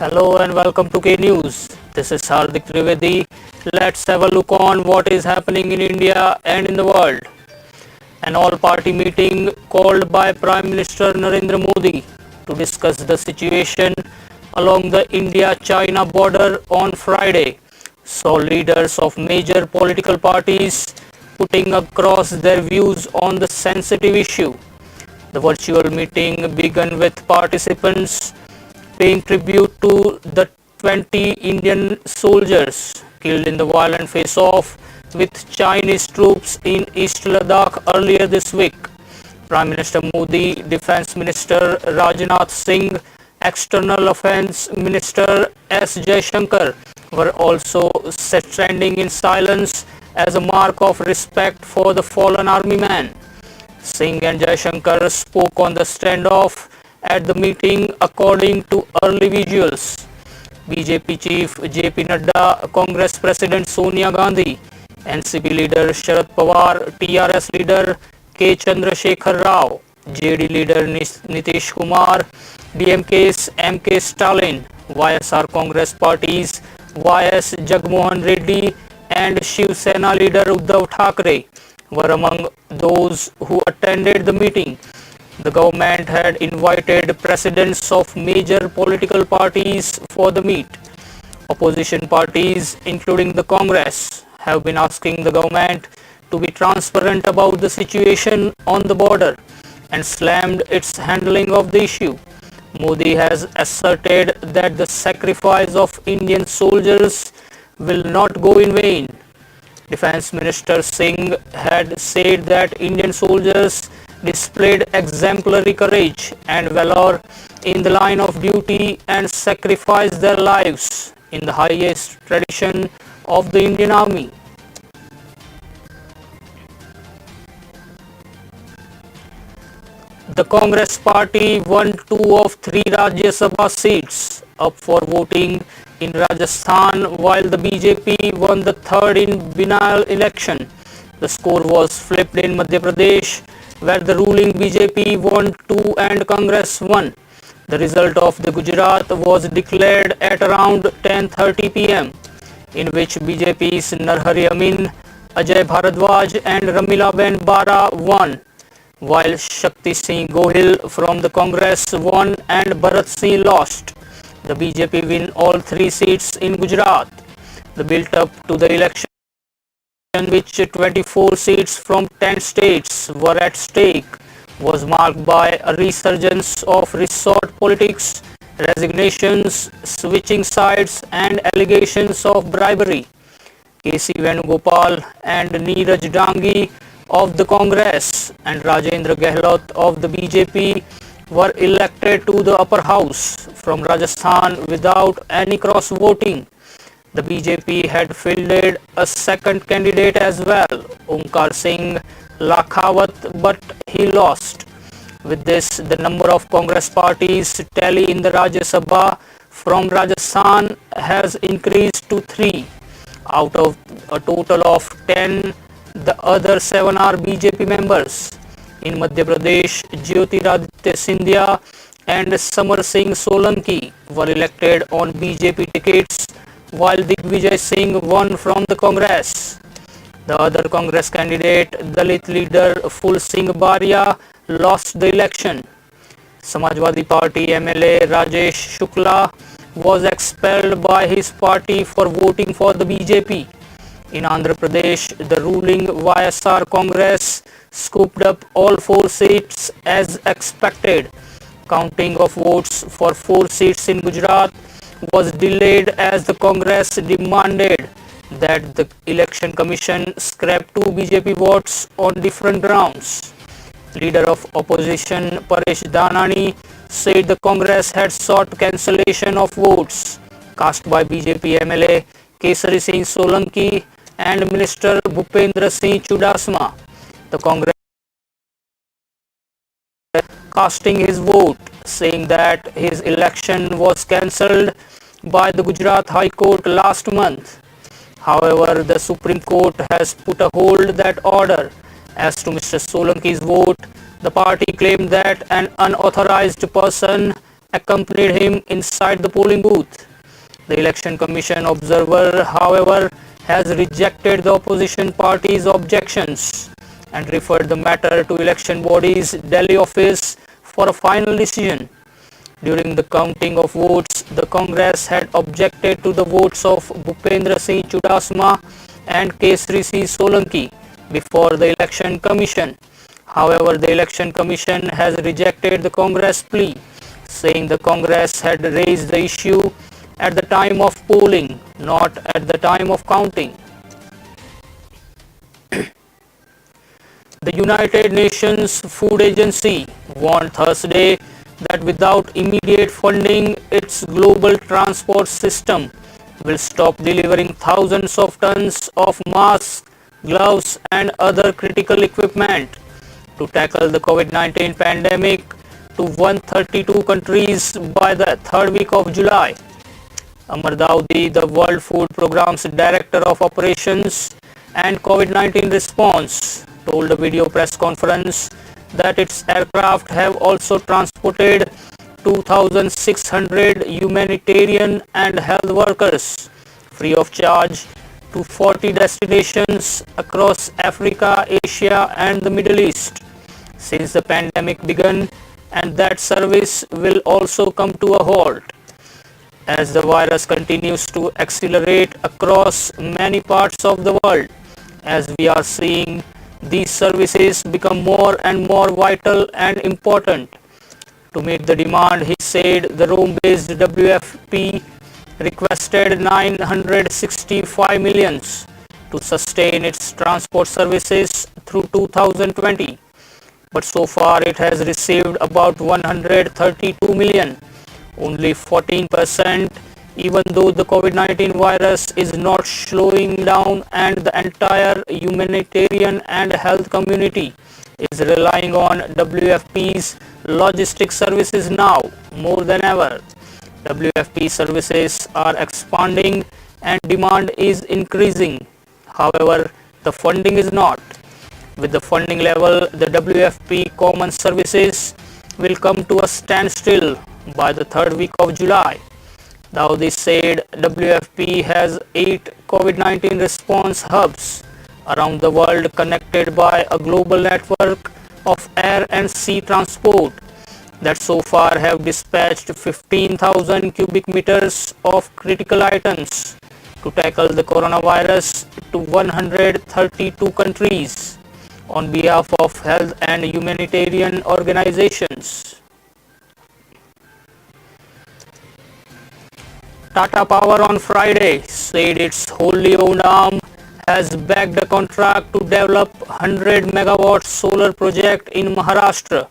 Hello and welcome to K News. This is Hardik Trivedi. Let's have a look on what is happening in India and in the world. An all-party meeting called by Prime Minister Narendra Modi to discuss the situation along the India-China border on Friday saw leaders of major political parties putting across their views on the sensitive issue. The virtual meeting began with participants paying tribute to the 20 Indian soldiers killed in the violent face-off with Chinese troops in East Ladakh earlier this week. Prime Minister Modi, Defence Minister Rajnath Singh, External Affairs Minister S. Jaishankar were also standing in silence as a mark of respect for the fallen army man. Singh and Jaishankar spoke on the standoff at the meeting according to early visuals. BJP chief JP Nadda, Congress President Sonia Gandhi, NCP leader Sharad Pawar, TRS leader K. Chandrasekhar Rao, JD leader Nitish Kumar, DMK's MK Stalin, YSR Congress parties YS Jagmohan Reddy and Shiv Sena leader Uddhav Thackeray were among those who attended the meeting. The government had invited presidents of major political parties for the meet. Opposition parties, including the Congress, have been asking the government to be transparent about the situation on the border and slammed its handling of the issue. Modi has asserted that the sacrifice of Indian soldiers will not go in vain. Defence Minister Singh had said that Indian soldiers displayed exemplary courage and valor in the line of duty and sacrificed their lives in the highest tradition of the Indian Army. The Congress party won 2 of 3 Rajya Sabha seats up for voting in Rajasthan, while the BJP won the third in Binal election. The score was flipped in Madhya Pradesh, where the ruling BJP won 2 and Congress won. The result of the Gujarat was declared at around 10:30 pm, in which BJP's Narhari Amin, Ajay Bharadwaj and Ramilaben Bara won, while Shakti Singh Gohil from the Congress won and Bharat Singh lost. The BJP win all 3 seats in Gujarat. The build-up to the election, in which 24 seats from 10 states were at stake, was marked by a resurgence of resort politics, resignations, switching sides and allegations of bribery. K.C. Venugopal and Neeraj Dangi of the Congress and Rajendra Gehlot of the BJP were elected to the upper house from Rajasthan without any cross-voting. The BJP had fielded a second candidate as well, Omkar Singh Lakhawat, but he lost. With this, the number of Congress parties tally in the Rajya Sabha from Rajasthan has increased to 3. Out of a total of 10, the other 7 are BJP members. In Madhya Pradesh, Jyotiraditya Scindia and Samar Singh Solanki were elected on BJP tickets, while Digvijay Singh won from the Congress. The other Congress candidate, Dalit leader Phul Singh Baria, lost the election. Samajwadi Party MLA Rajesh Shukla was expelled by his party for voting for the BJP. In Andhra Pradesh, the ruling YSR Congress scooped up all 4 seats as expected. Counting of votes for 4 seats in Gujarat was delayed as the Congress demanded that the Election Commission scrap 2 BJP votes on different grounds. Leader of opposition Paresh Danani said the Congress had sought cancellation of votes cast by BJP MLA Kesari Singh Solanki and Minister Bhupendra Singh Chudasama. The Congress casting his vote, saying that his election was cancelled by the Gujarat High Court last month. However, the Supreme Court has put a hold that order. As to Mr. Solanki's vote, the party claimed that an unauthorized person accompanied him inside the polling booth. The Election Commission observer, however, has rejected the opposition party's objections and referred the matter to election body's Delhi office for a final decision. During the counting of votes, the Congress had objected to the votes of Bhupendra Singh Chudasama and Kesri C. Solanki before the Election Commission. However, the Election Commission has rejected the Congress plea, saying the Congress had raised the issue at the time of polling, not at the time of counting. The United Nations Food Agency warned Thursday that without immediate funding, its global transport system will stop delivering thousands of tons of masks, gloves, and other critical equipment to tackle the COVID-19 pandemic to 132 countries by the third week of July. Amar Daudi, the World Food Programme's Director of Operations and COVID-19 Response, told a video press conference that its aircraft have also transported 2,600 humanitarian and health workers free of charge to 40 destinations across Africa, Asia, and the Middle East since the pandemic began, and that service will also come to a halt as the virus continues to accelerate across many parts of the world. As we are seeing these services become more and more vital and important. To meet the demand, he said, the Rome-based WFP requested 965 millions to sustain its transport services through 2020. But so far it has received about 132 million, only 14%, even though the COVID-19 virus is not slowing down and the entire humanitarian and health community is relying on WFP's logistic services now more than ever. WFP services are expanding and demand is increasing. However, the funding is not. With the funding level, the WFP common services will come to a standstill by the third week of July. Daudi said WFP has 8 COVID-19 response hubs around the world connected by a global network of air and sea transport that so far have dispatched 15,000 cubic meters of critical items to tackle the coronavirus to 132 countries on behalf of health and humanitarian organizations. Tata Power on Friday said its wholly owned arm has bagged a contract to develop 100 megawatt solar project in Maharashtra.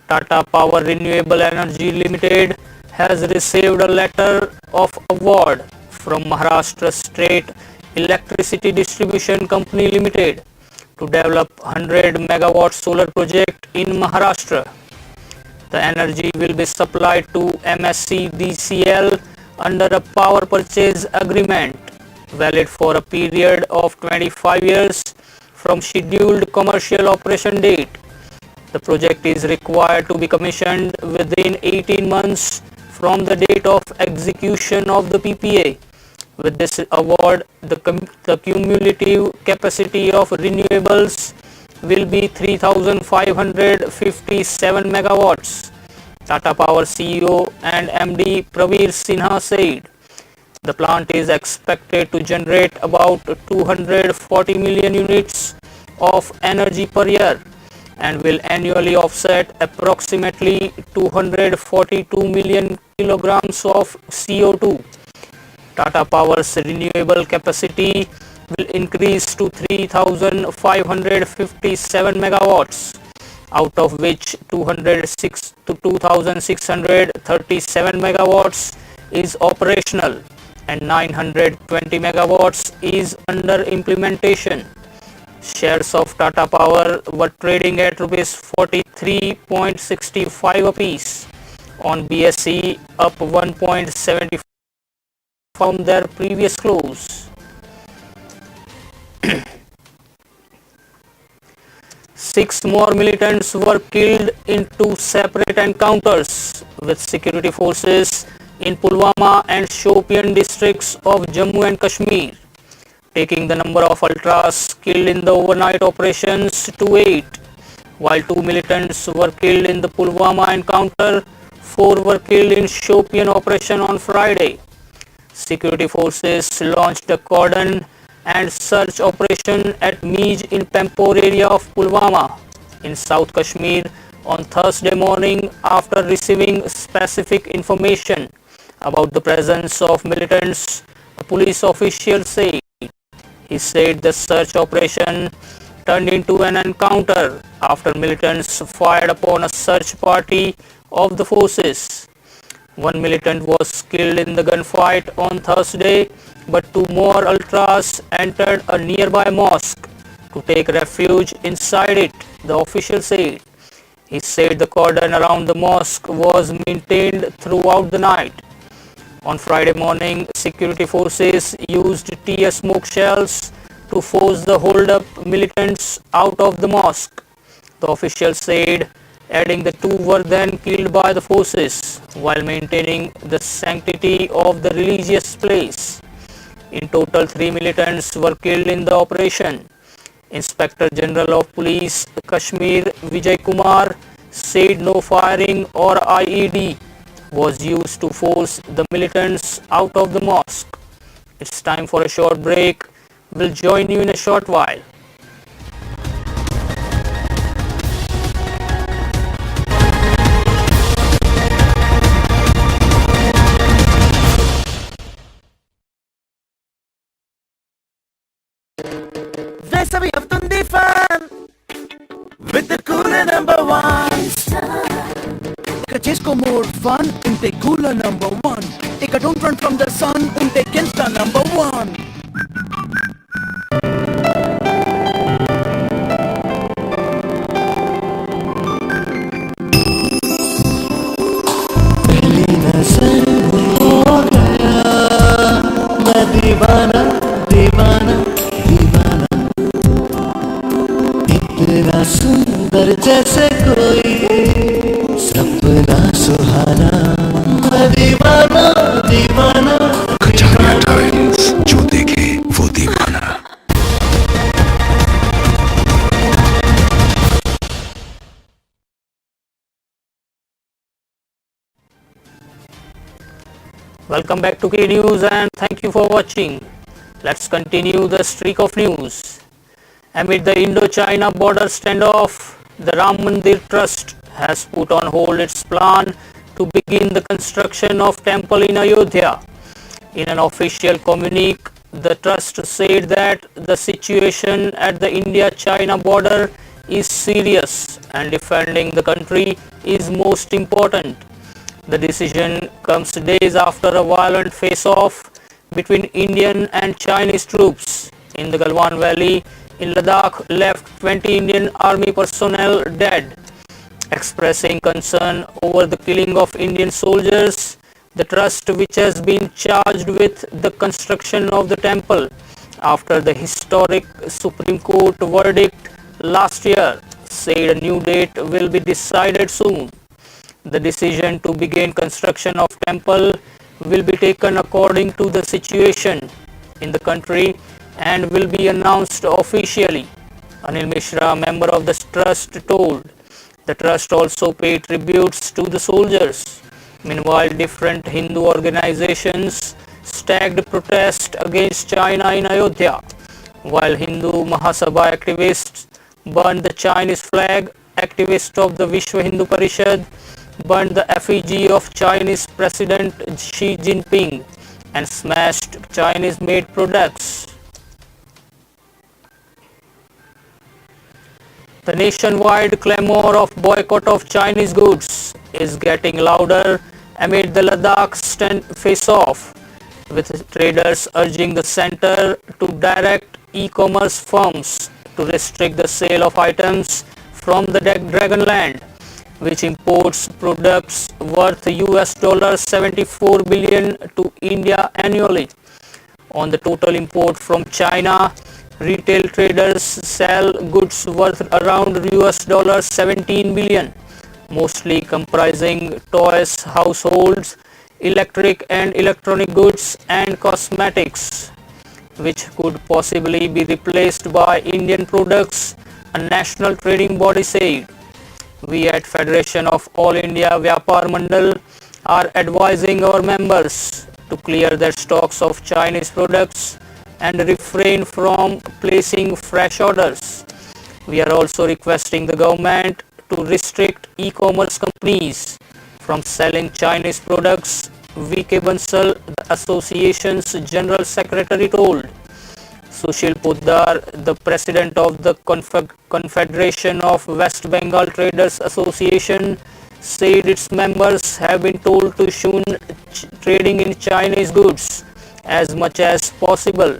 Tata Power Renewable Energy Limited has received a letter of award from Maharashtra State Electricity Distribution Company Limited to develop 100 megawatt solar project in Maharashtra. The energy will be supplied to MSCDCL under a power purchase agreement valid for a period of 25 years from scheduled commercial operation date. The project is required to be commissioned within 18 months from the date of execution of the PPA. With this award, the cumulative capacity of renewables will be 3,557 megawatts. Tata Power CEO and MD Praveer Sinha said the plant is expected to generate about 240 million units of energy per year and will annually offset approximately 242 million kilograms of CO2. Tata Power's renewable capacity will increase to 3,557 megawatts, out of which 206 to 2,637 megawatts is operational and 920 megawatts is under implementation. Shares of Tata Power were trading at rupees 43.65 apiece on BSE, up 1.75 from their previous close. 6 more militants were killed in two separate encounters with security forces in Pulwama and Shopian districts of Jammu and Kashmir, taking the number of ultras killed in the overnight operations to 8. While 2 militants were killed in the Pulwama encounter, 4 were killed in Shopian operation on Friday. Security forces launched a cordon and search operation at Meej in Pampore area of Pulwama in South Kashmir on Thursday morning after receiving specific information about the presence of militants, a police official said. He said the search operation turned into an encounter after militants fired upon a search party of the forces. 1 militant was killed in the gunfight on Thursday, but 2 more ultras entered a nearby mosque to take refuge inside it, the official said. He said the cordon around the mosque was maintained throughout the night. On Friday morning, security forces used tear smoke shells to force the hold-up militants out of the mosque, the official said, adding the 2 were then killed by the forces while maintaining the sanctity of the religious place. In total, 3 militants were killed in the operation. Inspector General of Police Kashmir Vijay Kumar said no firing or IED was used to force the militants out of the mosque. It's time for a short break. We'll join you in a short while. వేసవి అవుతుంది fun with the cooler number one. ఇక చేసుకో more fun ఉంటే cooler number one. ఇక don't run from the sun ఉంటే Kelsa number one. दीवाना दीवाना दीवाना इतना सुंदर जैसे कोई सपना सुहाना दीवाना दीवाना खजानिया टाइम्स, जो देखे वो दीवाना। Welcome back to K News and thank you for watching. Let's continue the streak of news. Amid the Indo-China border standoff, the Ram Mandir Trust has put on hold its plan to begin the construction of temple in Ayodhya. In an official communique, the trust said that the situation at the India-China border is serious and defending the country is most important. The decision comes days after a violent face-off between Indian and Chinese troops in the Galwan Valley in Ladakh left 20 Indian Army personnel dead. Expressing concern over the killing of Indian soldiers, the trust, which has been charged with the construction of the temple after the historic Supreme Court verdict last year, said a new date will be decided soon. The decision to begin construction of temple will be taken according to the situation in the country and will be announced officially, Anil Mishra, member of the trust, told. The trust also paid tributes to the soldiers. Meanwhile, different Hindu organizations staged protest against China in Ayodhya, while Hindu Mahasabha activists burned the Chinese flag. Activists of the Vishwa Hindu Parishad burned the effigy of Chinese President Xi Jinping and smashed Chinese-made products. The nationwide clamor of boycott of Chinese goods is getting louder amid the Ladakh face-off, with traders urging the center to direct e-commerce firms to restrict the sale of items from the Dragonland, which imports products worth $74 billion to India annually. On the total import from China, Retail traders sell goods worth around $17 billion, mostly comprising toys, households, electric and electronic goods, and cosmetics, which could possibly be replaced by Indian products, a national trading body said. We at Federation of All India Vyapar Mandal are advising our members to clear their stocks of Chinese products and refrain from placing fresh orders. We are also requesting the government to restrict e-commerce companies from selling Chinese products, V.K. Bansal, the association's general secretary, told. Sushil Poddar, the president of the Confederation of West Bengal Traders Association, said its members have been told to shun trading in Chinese goods as much as possible.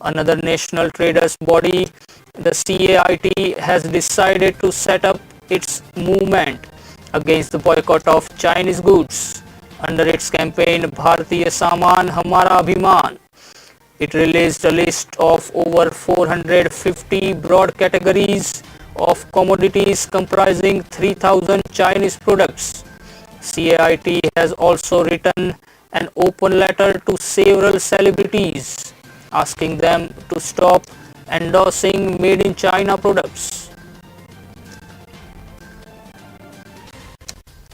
Another national traders body, the CAIT, has decided to set up its movement against the boycott of Chinese goods under its campaign Bharatiya Saman Hamara Abhiman. It released a list of over 450 broad categories of commodities comprising 3,000 Chinese products. CAIT has also written an open letter to several celebrities asking them to stop endorsing made in China products.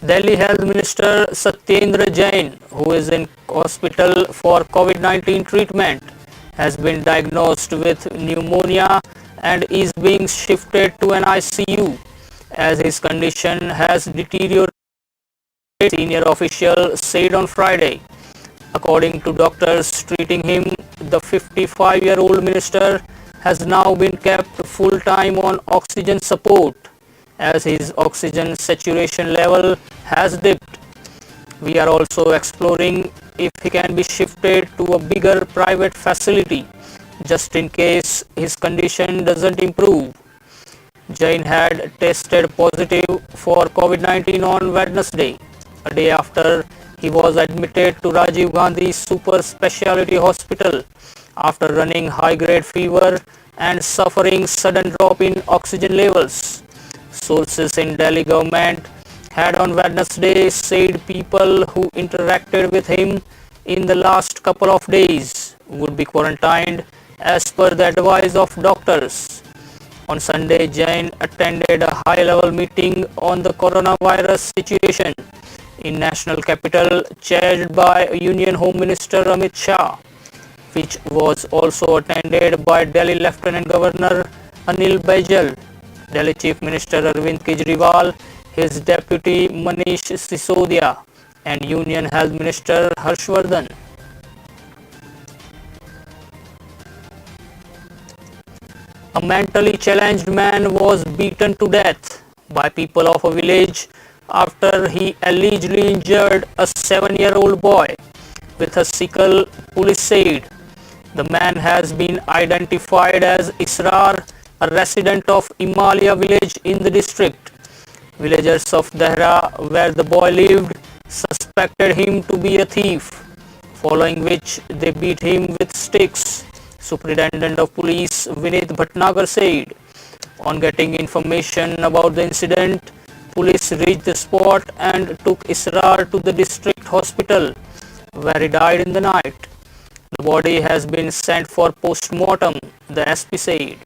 Delhi Health Minister Satyendra Jain, who is in hospital for COVID-19 treatment, has been diagnosed with pneumonia and is being shifted to an ICU as his condition has deteriorated, senior official said on Friday. According to doctors treating him, the 55-year-old minister has now been kept full-time on oxygen support as his oxygen saturation level has dipped. We are also exploring if he can be shifted to a bigger private facility just in case his condition doesn't improve. Jain had tested positive for COVID-19 on Wednesday, a day after he was admitted to Rajiv Gandhi Super Speciality Hospital after running high-grade fever and suffering sudden drop in oxygen levels. Sources in Delhi government had on Wednesday said people who interacted with him in the last couple of days would be quarantined as per the advice of doctors. On Sunday, Jain attended a high-level meeting on the coronavirus situation in national capital chaired by Union Home Minister Amit Shah, which was also attended by Delhi Lieutenant Governor Anil Baijal, Delhi Chief Minister Arvind Kejriwal, his deputy Manish Sisodia, and Union Health Minister Harshvardhan. A mentally challenged man was beaten to death by people of a village after he allegedly injured a 7-year-old boy with a sickle, police said. The man has been identified as Israr, a resident of Imalia village in the district. Villagers of Dehra, where the boy lived, suspected him to be a thief, following which they beat him with sticks. Superintendent of Police Vinit Bhatnagar said. On getting information about the incident, police reached the spot and took Israr to the district hospital, where he died in the night. The body has been sent for post-mortem, the SP said.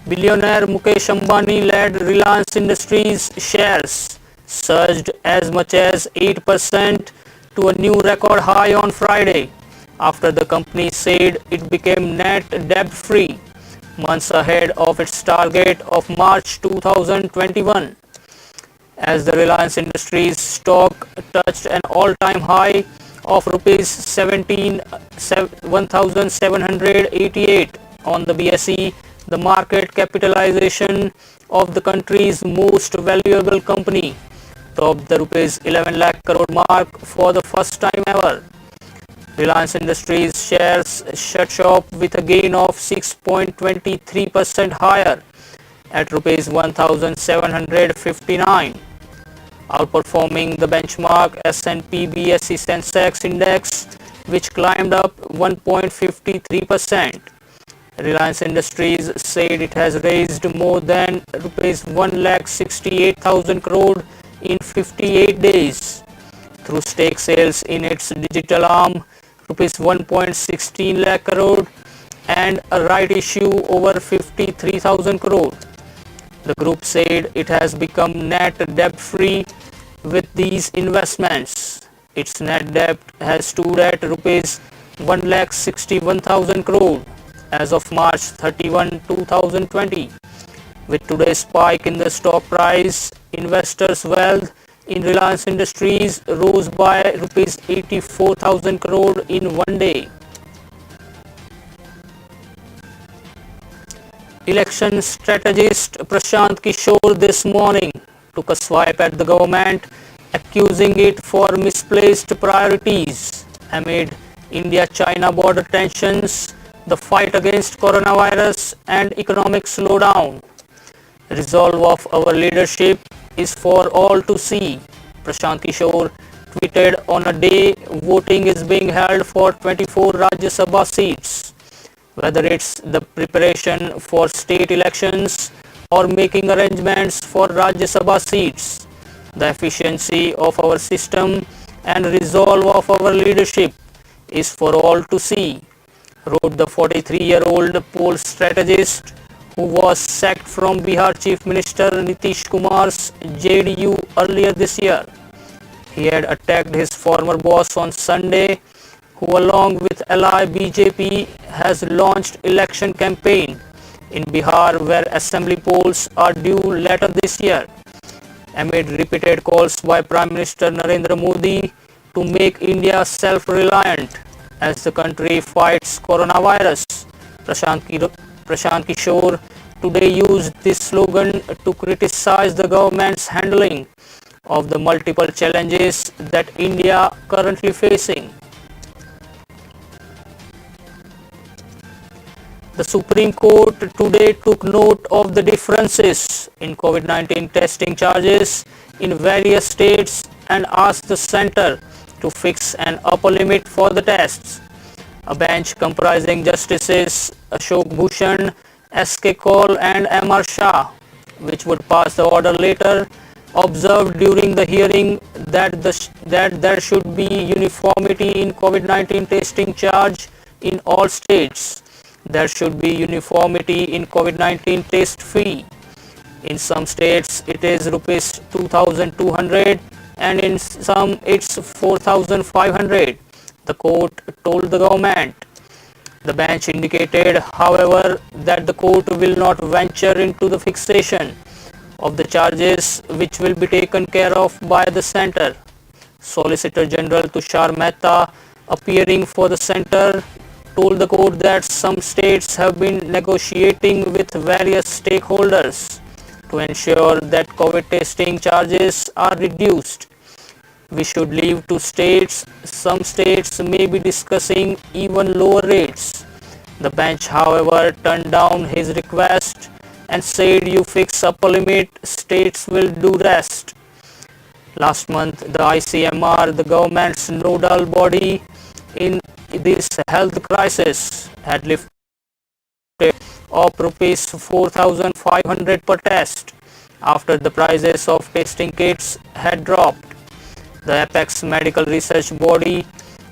Billionaire Mukesh Ambani-led Reliance Industries shares surged as much as 8% to a new record high on Friday, after the company said it became net debt-free, months ahead of its target of March 2021. As the Reliance Industries stock touched an all-time high of rupees 1,788 on the BSE, the market capitalization of the country's most valuable company topped the rupees 11 lakh crore mark for the first time ever. Reliance Industries shares shut shop with a gain of 6.23% higher at rupees 1,759, outperforming the benchmark S&P BSE Sensex index which climbed up 1.53%. Reliance Industries said it has raised more than rupees 1,68,000 crore in 58 days through stake sales in its digital arm, rupees 1.16 lakh crore, and a right issue over 53,000 crore. The group said it has become net debt-free with these investments. Its net debt has stood at rupees 1,61,000 crore as of March 31, 2020. With today's spike in the stock price, investors' wealth in Reliance Industries rose by rupees 84,000 crore in one day. Election strategist Prashant Kishore this morning took a swipe at the government, accusing it for misplaced priorities amid India-China border tensions, the fight against coronavirus and economic slowdown. Resolve of our leadership is for all to see, Prashant Kishore tweeted on a day voting is being held for 24 Rajya Sabha seats. Whether it's the preparation for state elections or making arrangements for Rajya Sabha seats, the efficiency of our system and resolve of our leadership is for all to see, wrote the 43-year-old poll strategist who was sacked from Bihar Chief Minister Nitish Kumar's JDU earlier this year. He had attacked his former boss on Sunday, who along with ally BJP has launched election campaign in Bihar where assembly polls are due later this year. Amid repeated calls by Prime Minister Narendra Modi to make India self-reliant as the country fights coronavirus, Prashant Kishore today used this slogan to criticize the government's handling of the multiple challenges that India currently facing. The Supreme Court today took note of the differences in COVID-19 testing charges in various states and asked the centre to fix an upper limit for the tests. A bench comprising Justices Ashok Bhushan, S.K. Kaul and M.R. Shah, which would pass the order later, observed during the hearing that there should be uniformity in COVID-19 testing charge in all states. There should be uniformity in COVID-19 test fee. In some states it is rupees 2,200 and in some it's 4,500, the court told the government. The bench indicated, however, that the court will not venture into the fixation of the charges which will be taken care of by the centre. Solicitor General Tushar Mehta, appearing for the centre, told the court that some states have been negotiating with various stakeholders to ensure that COVID testing charges are reduced. We should leave to states. Some states may be discussing even lower rates. The bench, however, turned down his request and said you fix upper limit, states will do rest. Last month, the ICMR, the government's nodal body in this health crisis, had lifted of rupees 4,500 per test after the prices of testing kits had dropped. The Apex Medical Research Body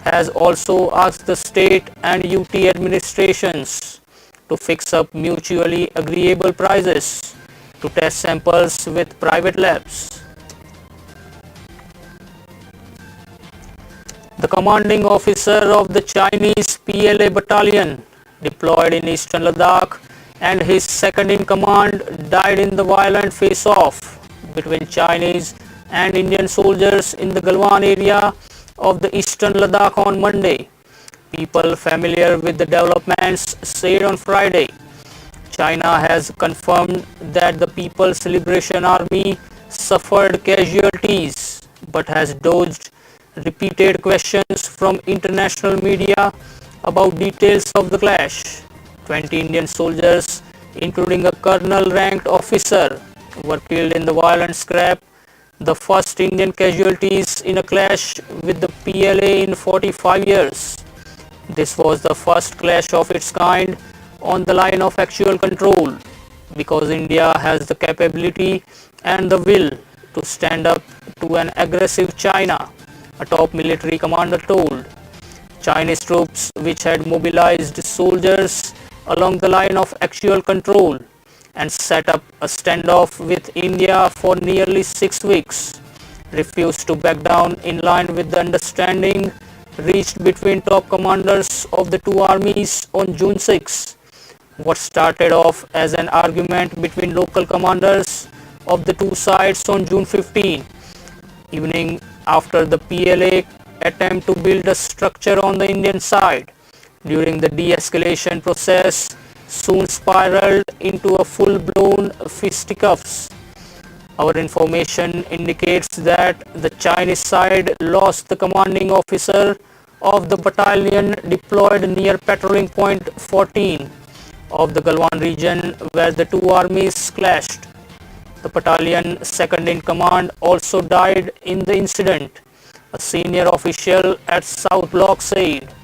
has also asked the state and UT administrations to fix up mutually agreeable prices to test samples with private labs. The commanding officer of the Chinese PLA battalion deployed in eastern Ladakh and his second in command died in the violent face-off between Chinese and Indian soldiers in the Galwan area of the eastern Ladakh on Monday. People familiar with the developments said on Friday. China has confirmed that the People's Liberation Army suffered casualties but has dodged repeated questions from international media about details of the clash. 20 Indian soldiers, including a colonel-ranked officer, were killed in the violent scrap, the first Indian casualties in a clash with the PLA in 45 years. This was the first clash of its kind on the line of actual control, because India has the capability and the will to stand up to an aggressive China, a top military commander told. Chinese troops, which had mobilized soldiers along the line of actual control and set up a standoff with India for nearly 6 weeks, refused to back down in line with the understanding reached between top commanders of the two armies on June 6. What started off as an argument between local commanders of the two sides on June 15 evening after the PLA attempt to build a structure on the Indian side during the de-escalation process soon spiraled into a full-blown fisticuffs. Our information indicates that the Chinese side lost the commanding officer of the battalion deployed near patrolling point 14 of the Galwan region where the two armies clashed. The battalion second in command also died in the incident, a senior official at South Block said.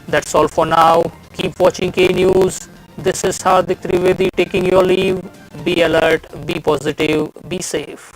That's all for now. Keep watching K News. This is Hardik Trivedi taking your leave. Be alert, be positive, be safe.